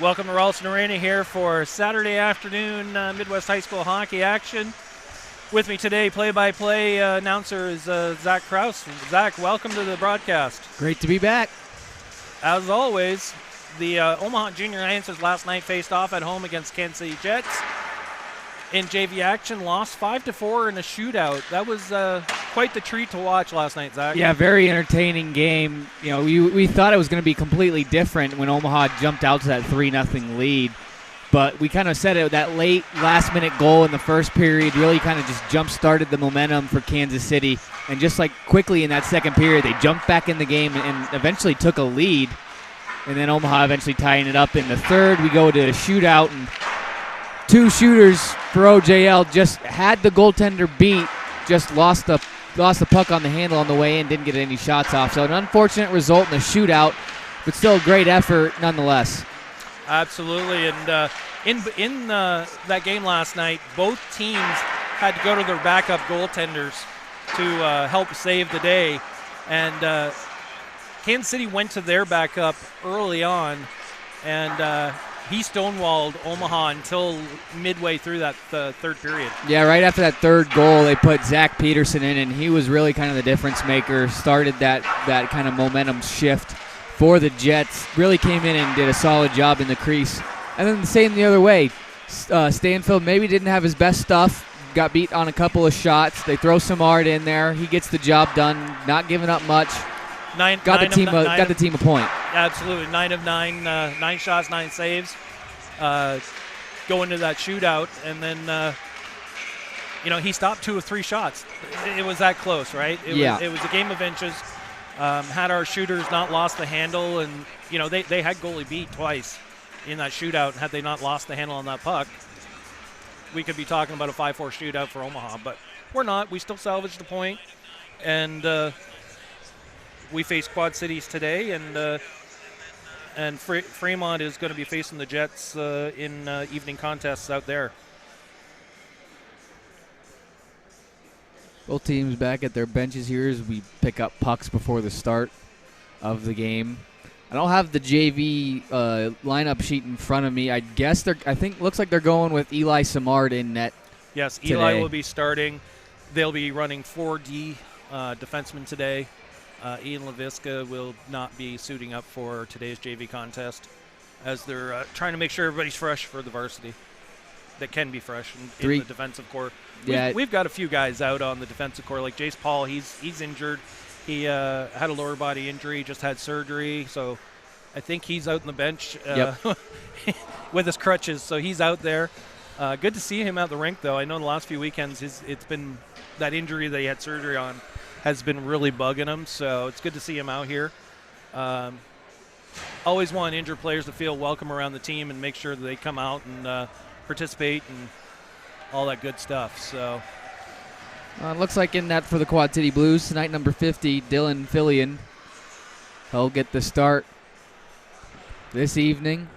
Welcome to Ralston Arena here for Saturday afternoon Midwest High School hockey action. With me today, play-by-play announcer is Zach Krause. Zach, welcome to the broadcast. Great to be back. As always, the Omaha Junior Lancers last night faced off at home against Kansas City Jets. In JV action, lost 5-4 in a shootout. That was quite the treat to watch last night, Zach. Yeah, very entertaining game. You know, we thought it was going to be completely different when Omaha jumped out to that 3-0 lead. But we kind of said it, that late last-minute goal in the first period really kind of just jump-started the momentum for Kansas City. And just like quickly in that second period, they jumped back in the game and eventually took a lead. And then Omaha eventually tying it up in the third. We go to a shootout, and two shooters for OJL just had the goaltender beat, just lost the puck on the handle on the way in, didn't get any shots off. So an unfortunate result in the shootout, but still a great effort nonetheless. Absolutely, and in that game last night, both teams had to go to their backup goaltenders to help save the day, and Kansas City went to their backup early on, and he stonewalled Omaha until midway through that third period. Yeah, right after that third goal, they put Zach Peterson in, and he was really kind of the difference maker, started that kind of momentum shift for the Jets, really came in and did a solid job in the crease. And then the same the other way. Stanfield maybe didn't have his best stuff, got beat on a couple of shots. They throw Samard in there. He gets the job done, not giving up much. Got the team a point. Absolutely, 9 of 9, 9 shots, 9 saves. Go into that shootout, and then he stopped 2 of 3 shots. It was that close, right? It was a game of inches. Had our shooters not lost the handle, and they had goalie beat twice in that shootout. Had they not lost the handle on that puck, we could be talking about a 5-4 shootout for Omaha. But we're not. We still salvaged the point, and we face Quad Cities today, and Fremont is going to be facing the Jets in evening contests out there. Both teams back at their benches here as we pick up pucks before the start of the game. I don't have the JV lineup sheet in front of me. I think looks like they're going with Eli Samard in net. Yes, today. Eli will be starting. They'll be running 4D defensemen today. Ian LaVisca will not be suiting up for today's JV contest, as they're trying to make sure everybody's fresh for the varsity that can be fresh in the defensive core. We've got a few guys out on the defensive core, like Jace Paul. He's injured. He had a lower body injury, just had surgery, so I think he's out on the bench with his crutches, so he's out there. Good to see him at the rink, though. I know the last few weekends it's been that injury that he had surgery on has been really bugging him, so it's good to see him out here. Always want injured players to feel welcome around the team and make sure that they come out and participate and all that good stuff. So looks like in that for the Quad City Blues tonight, number 50, Dylan Fillion. He'll get the start this evening.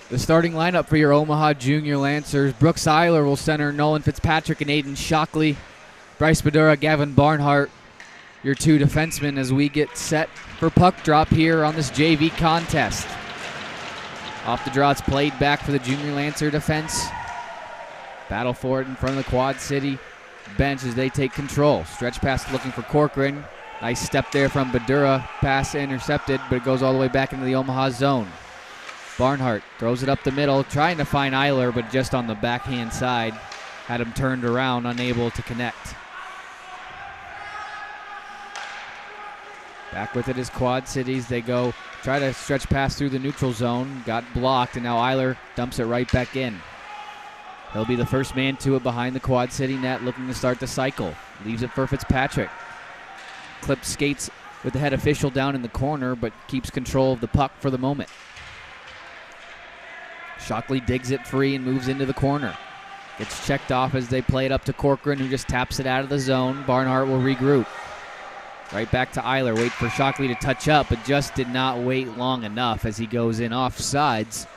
The starting lineup for your Omaha Junior Lancers: Brooks Eiler will center Nolan Fitzpatrick and Aiden Shockley. Bryce Badura, Gavin Barnhart, your 2 defensemen, as we get set for puck drop here on this JV contest. Off the draw, it's played back for the Junior Lancer defense. Battle for it in front of the Quad City bench as they take control. Stretch pass looking for Corcoran. Nice step there from Badura. Pass intercepted, but it goes all the way back into the Omaha zone. Barnhart throws it up the middle, trying to find Eiler, but just on the backhand side. Had him turned around, unable to connect. Back with it is Quad Cities. They go try to stretch pass through the neutral zone. Got blocked, and now Eiler dumps it right back in. He'll be the first man to it behind the Quad City net, looking to start the cycle. Leaves it for Fitzpatrick. Clip skates with the head official down in the corner, but keeps control of the puck for the moment. Shockley digs it free and moves into the corner. Gets checked off as they play it up to Corcoran, who just taps it out of the zone. Barnhart will regroup. Right back to Eiler. Wait for Shockley to touch up, but just did not wait long enough as he goes in off sides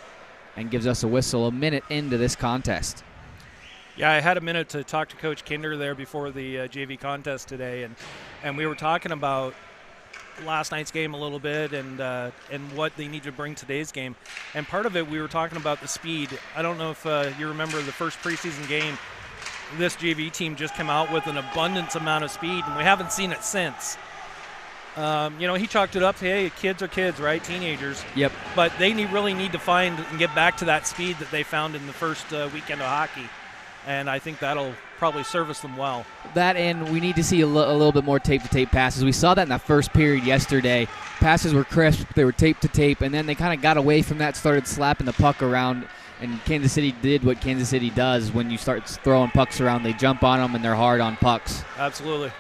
and gives us a whistle a minute into this contest. Yeah, I had a minute to talk to Coach Kinder there before the JV contest today, and we were talking about last night's game a little bit and what they need to bring today's game. And part of it, we were talking about the speed. I don't know if you remember the first preseason game. This JV team just came out with an abundance amount of speed, and we haven't seen it since. He chalked it up to, hey, kids are kids, right? Teenagers. Yep. But they really need to find and get back to that speed that they found in the first weekend of hockey. And I think that'll probably service them well. That, and we need to see a little bit more tape-to-tape passes. We saw that in that first period yesterday. Passes were crisp, they were tape-to-tape, and then they kind of got away from that, started slapping the puck around, and Kansas City did what Kansas City does when you start throwing pucks around. They jump on them, and they're hard on pucks. Absolutely.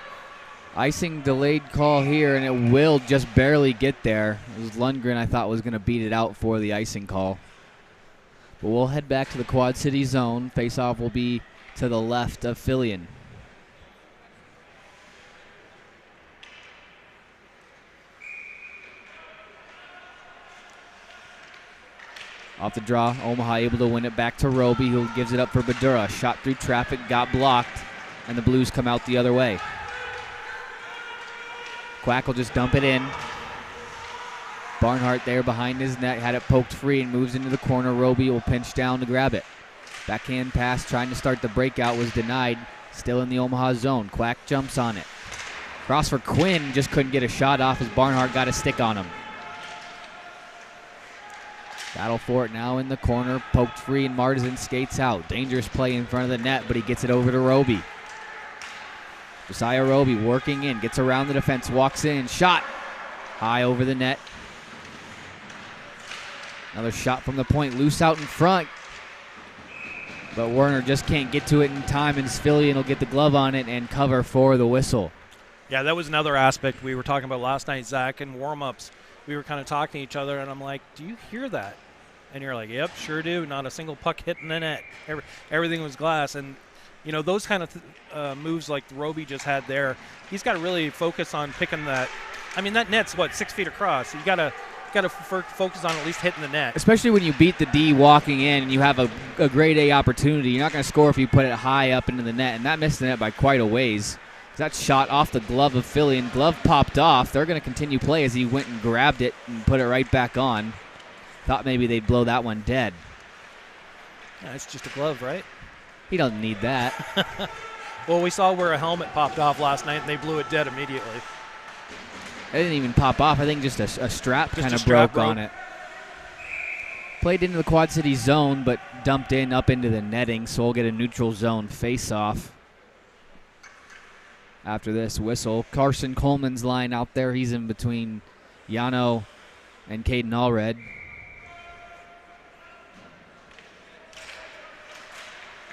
Icing delayed call here, and it will just barely get there. It was Lundgren, I thought, was going to beat it out for the icing call. But we'll head back to the Quad City zone. Face-off will be to the left of Fillion. Off the draw, Omaha able to win it back to Roby, who gives it up for Badura. Shot through traffic, got blocked, and the Blues come out the other way. Quack will just dump it in. Barnhart there behind his net, had it poked free and moves into the corner. Roby will pinch down to grab it. Backhand pass trying to start the breakout was denied. Still in the Omaha zone. Quack jumps on it. Cross for Quinn, just couldn't get a shot off as Barnhart got a stick on him. Battle for it now in the corner. Poked free and Martizan skates out. Dangerous play in front of the net, but he gets it over to Roby. Josiah Roby working in, gets around the defense, walks in, shot. High over the net. Another shot from the point, loose out in front. But Werner just can't get to it in time, and Fillion will get the glove on it and cover for the whistle. Yeah, that was another aspect we were talking about last night, Zach, in warm-ups. We were kind of talking to each other, and I'm like, do you hear that? And you're like, yep, sure do. Not a single puck hitting the net. Everything was glass. And, those kind of moves like Roby just had there, he's got to really focus on picking that. I mean, that net's, 6 feet across. You got to focus on at least hitting the net. Especially when you beat the D walking in and you have a grade A opportunity. You're not going to score if you put it high up into the net, and that missed the net by quite a ways. That shot off the glove of Fillion. Glove popped off. They're going to continue play as he went and grabbed it and put it right back on. Thought maybe they'd blow that one dead. Yeah, it's just a glove, right? He doesn't need that. Well, we saw where a helmet popped off last night, and they blew it dead immediately. It didn't even pop off. I think just a strap kind of broke on it. Played into the Quad City zone, but dumped in up into the netting, so we'll get a neutral zone face-off. After this whistle, Carson Coleman's line out there. He's in between Yano and Caden Allred.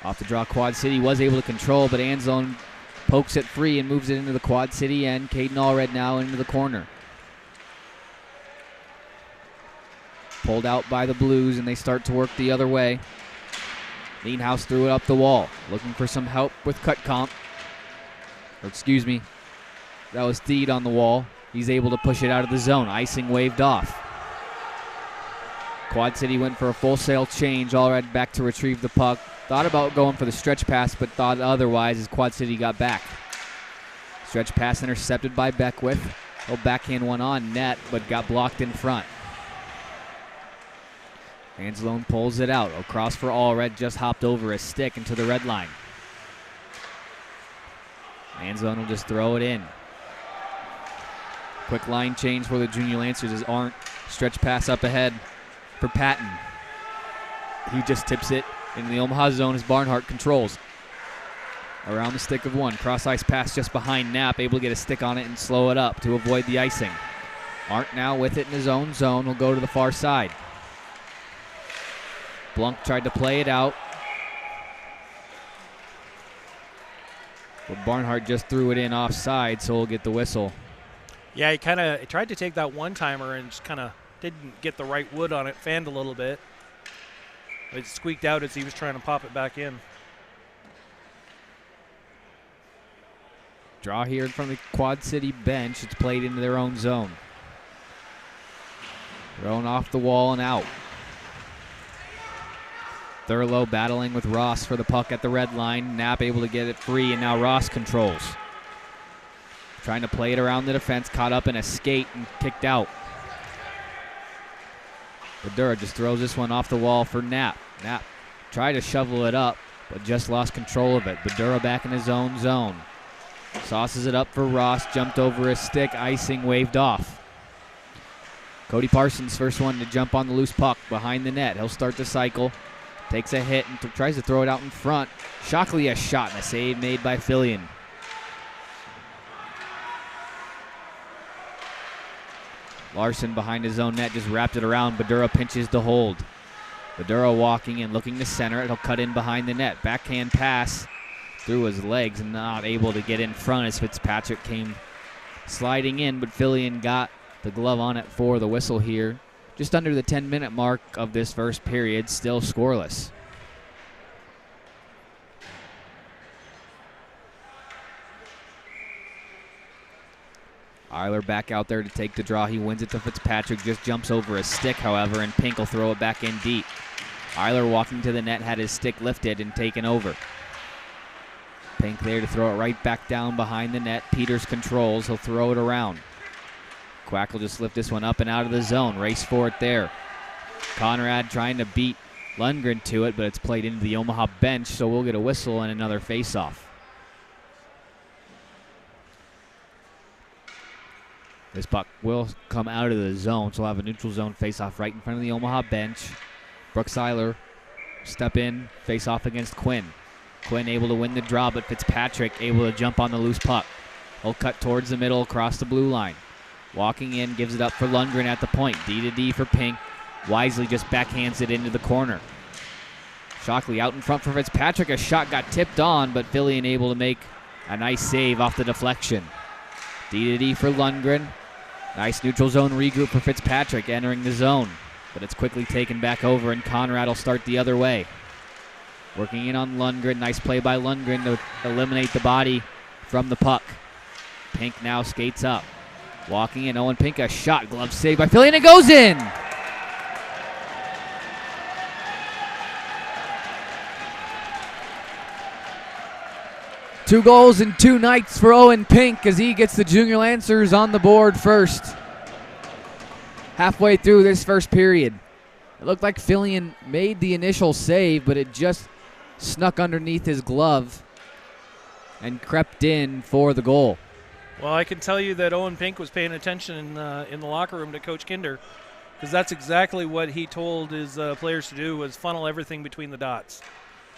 Off the draw, Quad City was able to control, but Anzone pokes it free and moves it into the Quad City, and Caden Allred now into the corner. Pulled out by the Blues, and they start to work the other way. Leanhouse threw it up the wall, looking for some help with cut comp. Or excuse me, that was Theed on the wall. He's able to push it out of the zone. Icing waved off. Quad City went for a full sail change. Allred back to retrieve the puck. Thought about going for the stretch pass, but thought otherwise as Quad City got back. Stretch pass intercepted by Beckwith. He'll backhand one on net, but got blocked in front. Anzalone pulls it out. Across for Allred, just hopped over his stick into the red line. Anzalone will just throw it in. Quick line change for the Junior Lancers as Arndt. Stretch pass up ahead for Patton. He just tips it in the Omaha zone as Barnhart controls. Around the stick of one. Cross ice pass just behind Knapp. Able to get a stick on it and slow it up to avoid the icing. Arndt now with it in his own zone. Will go to the far side. Blunk tried to play it out. But Barnhart just threw it in offside, so we'll get the whistle. Yeah, he kind of tried to take that one-timer and just kind of didn't get the right wood on it, fanned a little bit. It squeaked out as he was trying to pop it back in. Draw here from the Quad City bench. It's played into their own zone. Thrown off the wall and out. Thurlow battling with Ross for the puck at the red line. Knapp able to get it free, and now Ross controls. trying to play it around the defense, caught up in a skate and kicked out. Badura just throws this one off the wall for Knapp. Knapp tried to shovel it up, but just lost control of it. Badura back in his own zone. Sauces it up for Ross, jumped over his stick, icing waved off. Cody Parsons, first one to jump on the loose puck behind the net. He'll start the cycle, takes a hit and tries to throw it out in front. Shockley a shot and a save made by Fillion. Larson behind his own net just wrapped it around. Badura pinches to hold. Badura walking and looking to center it. He'll cut in behind the net. Backhand pass through his legs and not able to get in front as Fitzpatrick came sliding in, but Fillion got the glove on it for the whistle here. Just under the 10-minute mark of this first period, still scoreless. Eiler back out there to take the draw. He wins it to Fitzpatrick, just jumps over his stick, however, and Pink will throw it back in deep. Eiler walking to the net, had his stick lifted and taken over. Pink there to throw it right back down behind the net. Peters controls, he'll throw it around. Quack will just lift this one up and out of the zone. Race for it there. Conrad trying to beat Lundgren to it, but it's played into the Omaha bench, so we'll get a whistle and another face-off. This puck will come out of the zone, so we'll have a neutral zone face-off right in front of the Omaha bench. Brooks Eiler step in, face-off against Quinn. Quinn able to win the draw, but Fitzpatrick able to jump on the loose puck. He'll cut towards the middle across the blue line. Walking in, gives it up for Lundgren at the point. D to D for Pink. Wisely just backhands it into the corner. Shockley out in front for Fitzpatrick. A shot got tipped on, but Fillion able to make a nice save off the deflection. D to D for Lundgren. Nice neutral zone regroup for Fitzpatrick entering the zone, but it's quickly taken back over, and Conrad will start the other way. Working in on Lundgren. Nice play by Lundgren to eliminate the body from the puck. Pink now skates up. Walking in, Owen Pink, a shot. Glove save by Fillion. It goes in! Two goals in 2 nights for Owen Pink as he gets the Junior Lancers on the board first. Halfway through this first period. It looked like Fillion made the initial save, but it just snuck underneath his glove and crept in for the goal. Well, I can tell you that Owen Pink was paying attention in the locker room to Coach Kinder, because that's exactly what he told his players to do, was funnel everything between the dots.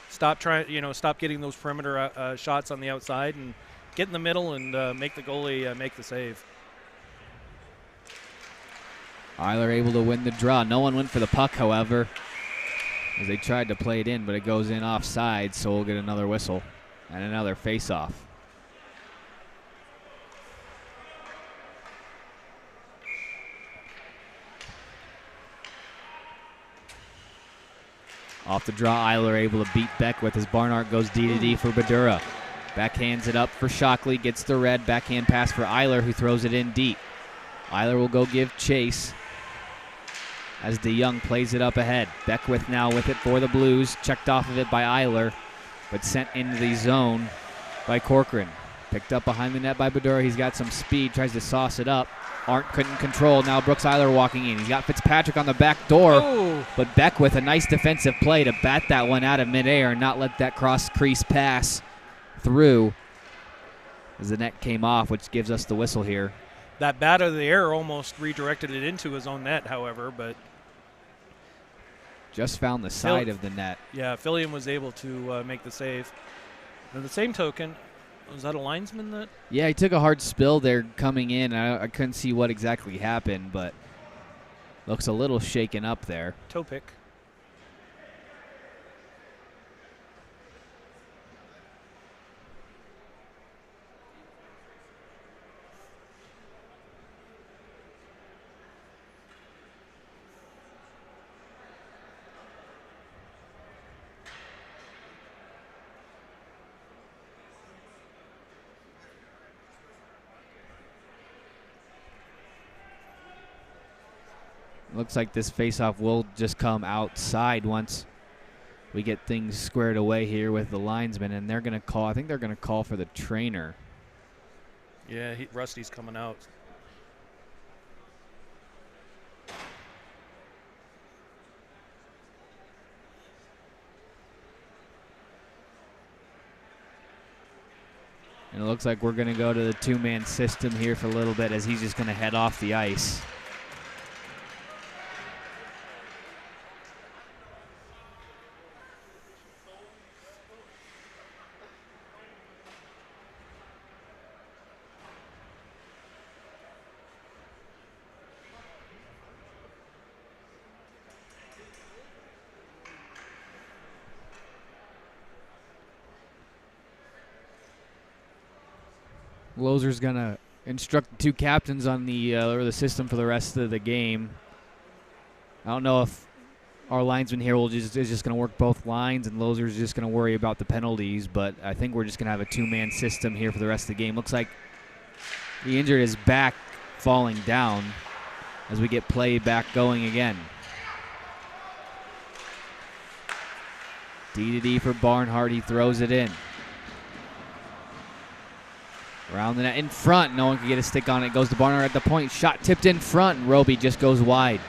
Stop getting those perimeter shots on the outside and get in the middle and make the goalie make the save. Eiler able to win the draw. No one went for the puck, however, as they tried to play it in, but it goes in offside, so we'll get another whistle and another face-off. Off the draw, Eiler able to beat Beckwith as Barnhart goes D to D for Badura. Backhands it up for Shockley, gets the red. Backhand pass for Eiler, who throws it in deep. Eiler will go give chase as DeYoung plays it up ahead. Beckwith now with it for the Blues. Checked off of it by Eiler, but sent into the zone by Corcoran. Picked up behind the net by Badura. He's got some speed, tries to sauce it up. Arndt couldn't control. Now Brooks Eiler walking in. He's got Fitzpatrick on the back door, but Beckwith, a nice defensive play to bat that one out of midair and not let that cross crease pass through as the net came off, which gives us the whistle here. That bat out of the air almost redirected it into his own net, however, but just found the side of the net. Yeah, Fillion was able to make the save. On the same token, was that a linesman that? Yeah, he took a hard spill there coming in. I couldn't see what exactly happened, but looks a little shaken up there. Toe pick. Looks like this faceoff will just come outside once we get things squared away here with the linesman, and they're going to call. I think they're going to call for the trainer. Yeah, Rusty's coming out. And it looks like we're going to go to the two-man system here for a little bit as he's just going to head off the ice. Loser's going to instruct the two captains on the system for the rest of the game. I don't know if our linesman here is just going to work both lines and Loser's just going to worry about the penalties, but I think we're just going to have a two-man system here for the rest of the game. Looks like he injured his back falling down as we get play back going again. D to D for Barnhart. He throws it in. Around the net in front. No one can get a stick on it. Goes to Barnhart at the point. Shot tipped in front. And Roby just goes wide.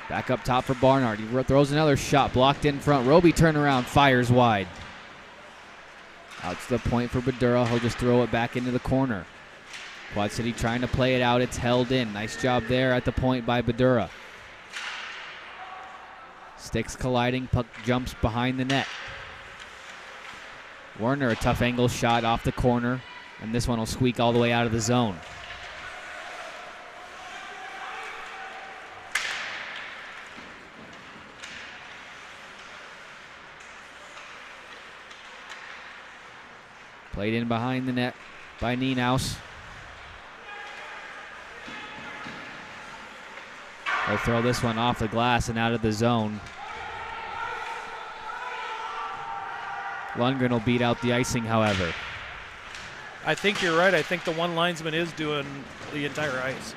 Back up top for Barnhart. He throws another shot. Blocked in front. Roby turn around. Fires wide. Out to the point for Badura. He'll just throw it back into the corner. Quad City trying to play it out. It's held in. Nice job there at the point by Badura. Sticks colliding. Puck jumps behind the net. Werner, a tough angle shot off the corner, and this one will squeak all the way out of the zone. Played in behind the net by Nienhaus. They'll throw this one off the glass and out of the zone. Lundgren will beat out the icing, however. I think you're right. I think the one linesman is doing the entire ice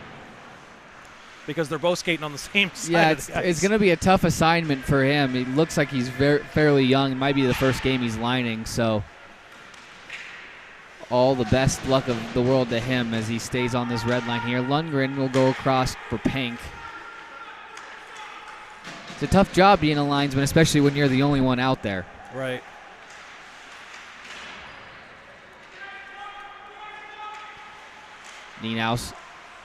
because they're both skating on the same side. Yeah, of the ice. It's going to be a tough assignment for him. He looks like he's fairly young. It might be the first game he's lining, so all the best luck of the world to him as he stays on this red line here. Lundgren will go across for Pink. It's a tough job being a linesman, especially when you're the only one out there. Right. Nienhaus,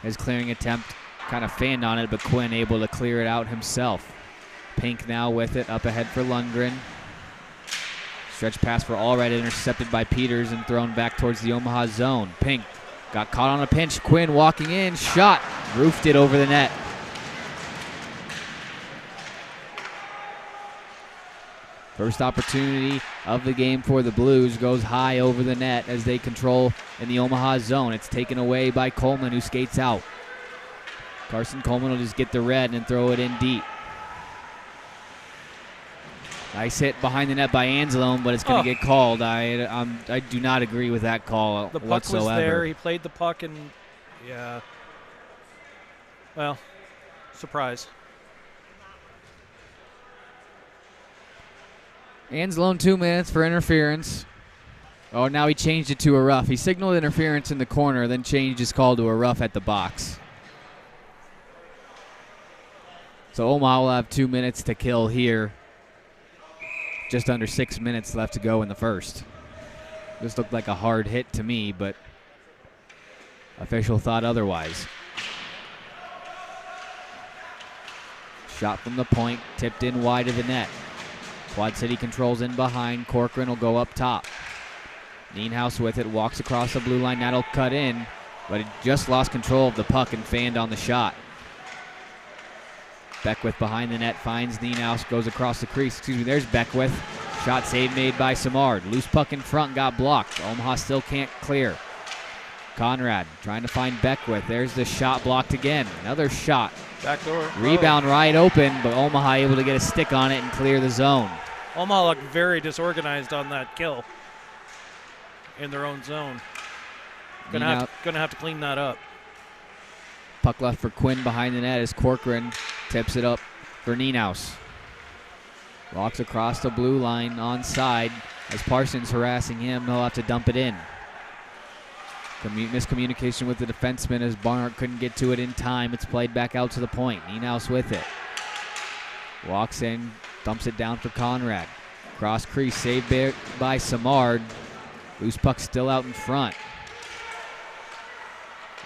his clearing attempt, kind of fanned on it, but Quinn able to clear it out himself. Pink now with it, up ahead for Lundgren. Stretch pass for Allred, intercepted by Peters and thrown back towards the Omaha zone. Pink got caught on a pinch. Quinn walking in, shot, roofed it over the net. First opportunity of the game for the Blues goes high over the net as they control in the Omaha zone. It's taken away by Coleman, who skates out. Carson Coleman will just get the red and throw it in deep. Nice hit behind the net by Anzalone, but it's going to get called. I do not agree with that call the puck whatsoever. was there. He played the puck, and yeah. Well, surprise. Anzalone 2 minutes for interference. Oh, now he changed it to a rough. He signaled interference in the corner, then changed his call to a rough at the box. So Omaha will have 2 minutes to kill here. Just under 6 minutes left to go in the first. This looked like a hard hit to me, but official thought otherwise. Shot from the point, tipped in wide of the net. Quad City controls in behind. Corcoran will go up top. Nienhaus with it, walks across the blue line. That'll cut in, but it just lost control of the puck and fanned on the shot. Beckwith behind the net finds Nienhaus, goes across the crease. Excuse me, there's Beckwith. Shot save made by Simard. Loose puck in front, got blocked. Omaha still can't clear. Conrad trying to find Beckwith. There's the shot blocked again. Another shot. Backdoor. Rebound right open, but Omaha able to get a stick on it and clear the zone. Omaha looked very disorganized on that kill in their own zone. Gonna have to clean that up. Puck left for Quinn behind the net as Corcoran tips it up for Nienhaus. Walks across the blue line onside as Parsons harassing him. He'll have to dump it in. Miscommunication with the defenseman as Barnhart couldn't get to it in time. It's played back out to the point. Nienaus with it. Walks in, dumps it down for Conrad. Cross crease, saved by Samard. Loose puck still out in front.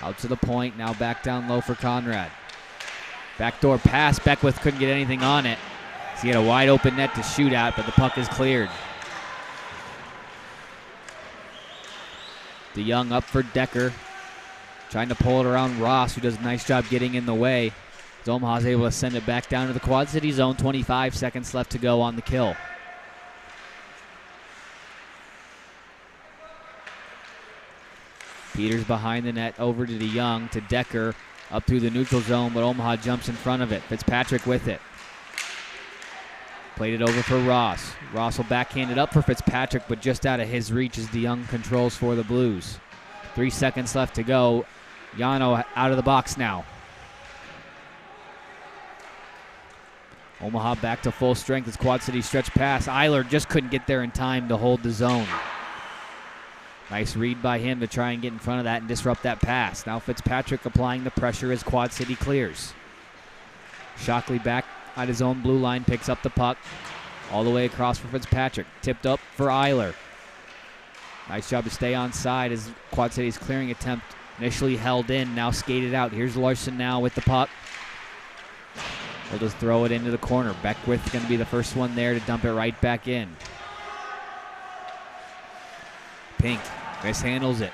Out to the point, now back down low for Conrad. Backdoor pass, Beckwith couldn't get anything on it. So he had a wide open net to shoot at, but the puck is cleared. DeYoung up for Decker. Trying to pull it around Ross, who does a nice job getting in the way. As Omaha's able to send it back down to the Quad City zone. 25 seconds left to go on the kill. Peters behind the net, over to DeYoung, to Decker, up through the neutral zone, but Omaha jumps in front of it. Fitzpatrick with it. Played it over for Ross. Ross will backhand it up for Fitzpatrick, but just out of his reach as DeYoung controls for the Blues. 3 seconds left to go. Yano out of the box now. Omaha back to full strength as Quad City stretch pass. Eiler just couldn't get there in time to hold the zone. Nice read by him to try and get in front of that and disrupt that pass. Now Fitzpatrick applying the pressure as Quad City clears. Shockley back at his own blue line, picks up the puck. All the way across for Fitzpatrick. Tipped up for Eiler. Nice job to stay on side as Quad City's clearing attempt initially held in, now skated out. Here's Larson now with the puck. We'll just throw it into the corner. Beckwith going to be the first one there to dump it right back in. Pink mishandles it.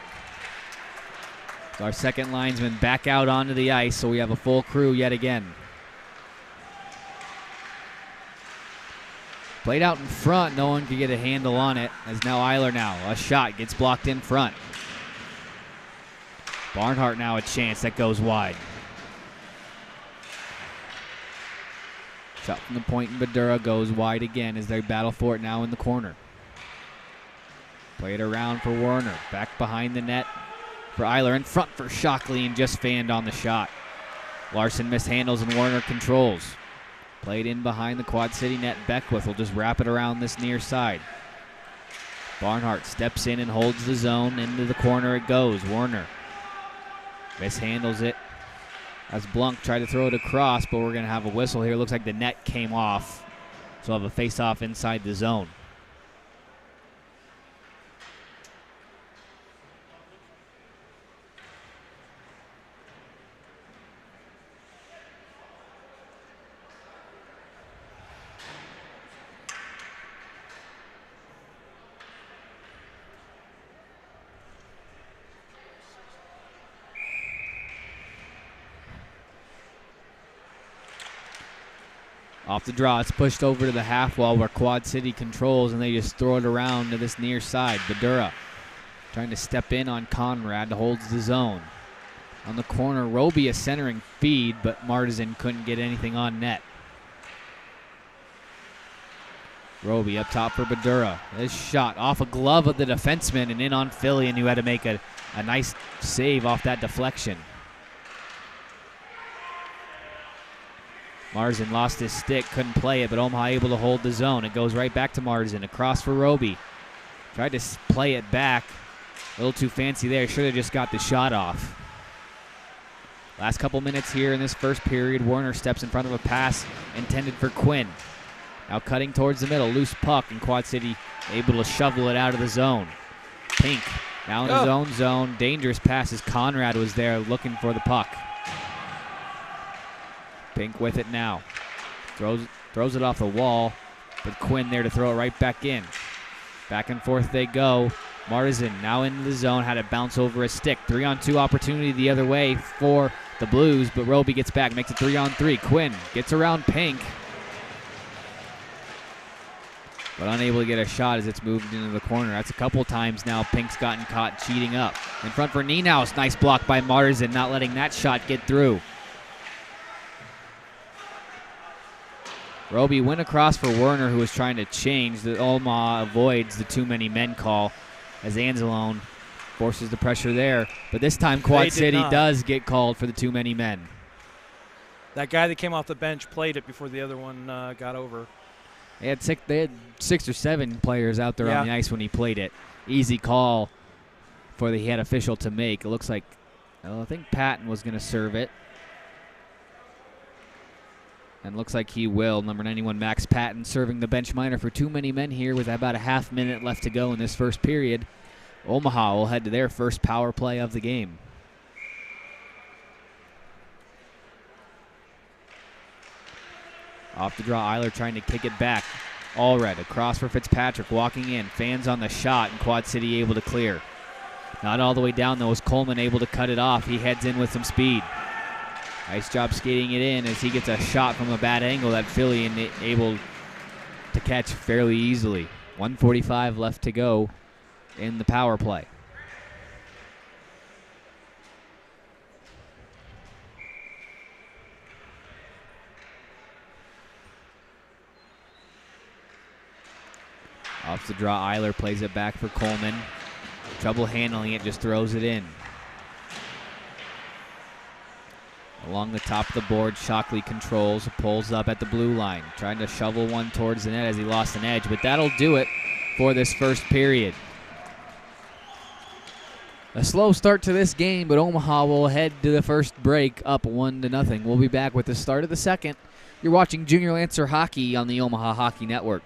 Our second linesman back out onto the ice, so we have a full crew yet again. Played out in front, no one could get a handle on it, as now Eiler now. A shot gets blocked in front. Barnhart now a chance that goes wide. Shot from the point and Badura goes wide again as they battle for it now in the corner. Play it around for Werner. Back behind the net for Eiler. In front for Shockley and just fanned on the shot. Larson mishandles and Werner controls. Played in behind the Quad City net. Beckwith will just wrap it around this near side. Barnhart steps in and holds the zone. Into the corner it goes. Werner mishandles it as Blunk tried to throw it across, but we're going to have a whistle here. Looks like the net came off. So we'll have a face-off inside the zone. Off the draw, it's pushed over to the half wall where Quad City controls, and they just throw it around to this near side. Badura trying to step in on Conrad, holds the zone. On the corner, Roby a centering feed, but Martizan couldn't get anything on net. Roby up top for Badura. This shot off a glove of the defenseman and in on Fillion, who had to make a nice save off that deflection. Martizan lost his stick, couldn't play it, but Omaha able to hold the zone. It goes right back to Martizan, across for Roby. Tried to play it back. A little too fancy there. Should have just got the shot off. Last couple minutes here in this first period. Werner steps in front of a pass intended for Quinn. Now cutting towards the middle. Loose puck, and Quad City able to shovel it out of the zone. Pink now in his own zone. Dangerous pass as Conrad was there looking for the puck. Pink with it now. Throws it off the wall, but Quinn there to throw it right back in. Back and forth they go. Martizan now into the zone, had it bounce over a stick. 3-on-2 opportunity the other way for the Blues, but Roby gets back, makes it 3-on-3. Quinn gets around Pink, but unable to get a shot as it's moved into the corner. That's a couple times now Pink's gotten caught cheating up. In front for Nienaus, nice block by Martizan, not letting that shot get through. Roby went across for Werner, who was trying to change. The Omaha avoids the too many men call as Anzalone forces the pressure there. But this time Quad City does get called for the too many men. That guy that came off the bench played it before the other one got over. They had 6 or 7 players out there on the ice when he played it. Easy call for the head official to make. It looks like, I think Patton was going to serve it. And looks like he will. Number 91, Max Patton, serving the bench minor for too many men here with about a half minute left to go in this first period. Omaha will head to their first power play of the game. Off the draw, Eiler trying to kick it back. Allred across for Fitzpatrick, walking in. Fans on the shot, and Quad City able to clear. Not all the way down, though, is Coleman able to cut it off. He heads in with some speed. Nice job skating it in as he gets a shot from a bad angle that Philly able to catch fairly easily. 1:45 left to go in the power play. Off the draw, Eiler plays it back for Coleman. Trouble handling it, just throws it in. Along the top of the board, Shockley controls, pulls up at the blue line, trying to shovel one towards the net as he lost an edge, but that'll do it for this first period. A slow start to this game, but Omaha will head to the first break up 1-0. We'll be back with the start of the second. You're watching Junior Lancer Hockey on the Omaha Hockey Network.